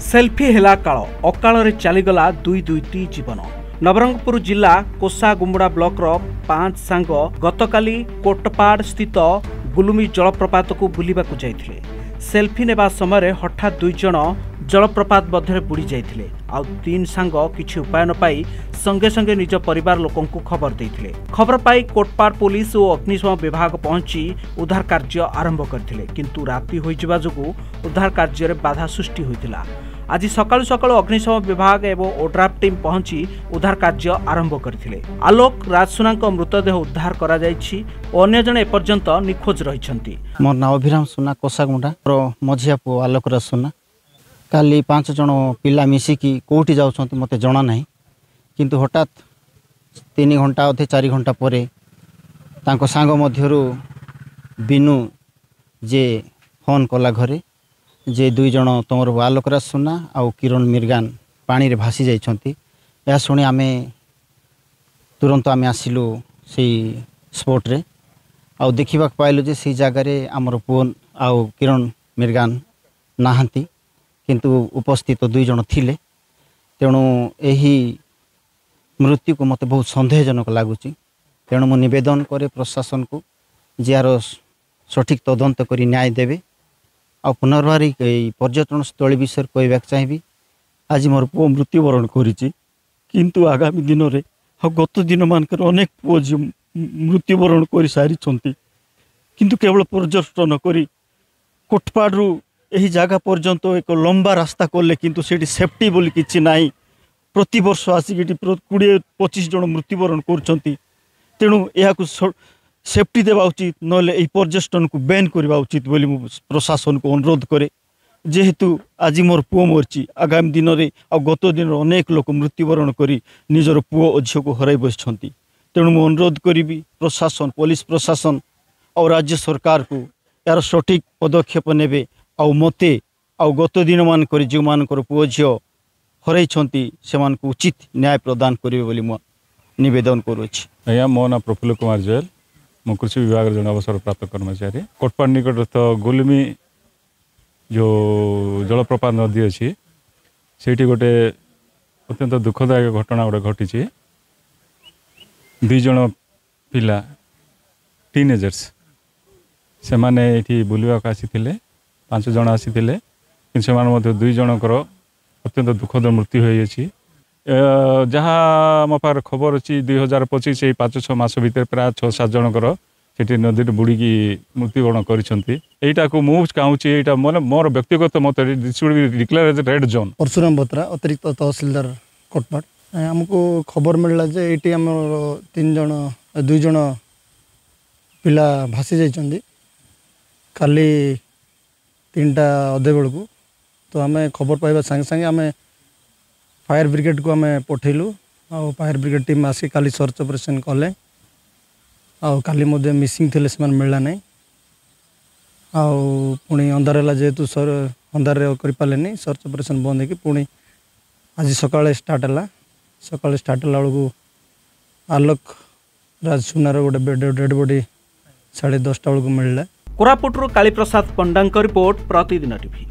Selfie हेला काल अकाल चलीगला दुई दुईटी जीवन। नवरंगपुर जिला कोसागुमुड़ा ब्लॉक रो 5 सांग गतकाली कोटपाड़ स्थित गुलुमी जलप्रपात को बुलिबा को जाइथिले। सेल्फी नेबा समय हठात 2 जण जलप्रपात मध्य बुड़ी जाइथिले। आ 3 सांग किछि उपाय न पाई संगे संगे निज परिवार लोकों को खबर देइथिले। खबर पाई कोटपाड़ पुलिस और अग्निशम विभाग पहुंची उद्धार कार्य आरंभ करथिले, किंतु राति होई जिबा जोगु उद्धार कार्य रे बाधा सृष्टि होइतिला। आज सकाळु सकाळु अग्निशम विभाग एवं ओड्राफ टीम पहुंची उद्धार कार्य आरंभ करथिले। आलोक राजसुनाक मृतदेह उद्धार करा जायछि और अन्य जने एपर्यंत निखोज रहिछंती। मोर नाम अभिराम सुना कोसागुंडा मझिया पु आलोक राजसुना। काली 5 जण पिला मिसिकी कोठी जाउछंती मते जणा नाही, किंतु हठात 3 घंटा अधे 4 घंटा परे तांको सांग मध्यरु बिनु जे फोन कला घरे जे 2 जण तमर आलोक राजसुना आउ किरण मिर्गान पानी रे भासी जाइछंती। या सुनी आमे तुरंत आमे आसिलु सेई स्पॉट रे आउ देखिबा पाइलु जे सेई जागा रे हमर पुन आउ किरण मिर्गान नाहंती, किंतु उपस्थित 2 जण थिले। तेणु एही मृत्यु को मते बहुत संदेहजनक लागुची। तेणु मु निवेदन करे प्रशासन को जियार सठिक तदंत करी न्याय देवे। आ पुनर्वार पर्यटन स्थल विषय कहवाक चाहिए। आज मोर पुओ मृत्युवरण करिछि, किंतु आगामी दिन में गत दिन मानकर अनेक पुओ झी मृत्युवरण कर सारी, किंतु केवल पर्यटन करी कोटपाड़ू यही जगह पर्यंत एक लंबा रास्ता कले, किंतु सेठी सेफ्टी बोली किछि नाही। प्रति वर्ष आसिक 20-25 जन मृत्युवरण करछंती। तेणु यह सेफ्टी देवा उचित, नले यही पर्यटन को बैन करवा उचित बोली मु प्रशासन को अनुरोध करे। जेहेतु आज मोर पुओ मरची, आगामी दिन में आ गत दिन अनेक लोक मृत्युवरण करी निजर पुओ और झील को हराई बसछंती। तेणु मु अनुरोध करी प्रशासन, पुलिस प्रशासन और राज्य सरकार को यार सठिक पदक्षेप नेबे। आउ मते आउ गत दिन मान करी जो मानकर पुओ झील हराई से उचित न्याय प्रदान करेंगे बोली मु निवेदन करुछि। आज्ञा मो ना प्रफुल्ल कुमार जैल, मु कृषि विभाग जन अवसर प्राप्त कर्मचारी। कोटपाड़ निकटस्थ गुलमी जो जलप्रपात नदी अच्छी से गोटे अत्यंत दुखदायक घटना गोटे घटी। 2 जण पिला टीनेजर्स से माने ये बुलवाक आसी 5 जण आसी, कि 2 जनकर अत्यंत दुखद मृत्यु होती। जहाँ मो पार खबर अच्छी 2025 5-6 मास भितर प्राय 6-7 जनकर से नदी बुड़ी मृत्युवरण कर। मुझे चाहूँगी मैंने मोर व्यक्तिगत मत declare as red zone. Parshuram Batra अतिरिक्त तहसीलदार कोटपाड़। आमको खबर मिलला जे ये आम 2 जण पिला भासी जाइछंती काली 3टा अधे बेल को। तो आम खबर पाइबा संगे संगे आम फायर ब्रिगेड को आम पठेलु। आ फायर ब्रिगेड टीम आसी काली सर्च ऑपरेशन कले। काली मध्य मिसिंग थे से मिलला नहीं। पुणी अंधार है जेहेतु अंधार करें सर्च ऑपरेशन बंद है। पुणी आज सकाळे स्टार्ट है। सकाळे स्टार्ट है बेलू आलोक राजसुनार गोटे डेड बॉडी 10:30 बेलू मिलला। कोरापुटरू कालीप्रसाद पंडांक रिपोर्ट, प्रतिदिन टीवी।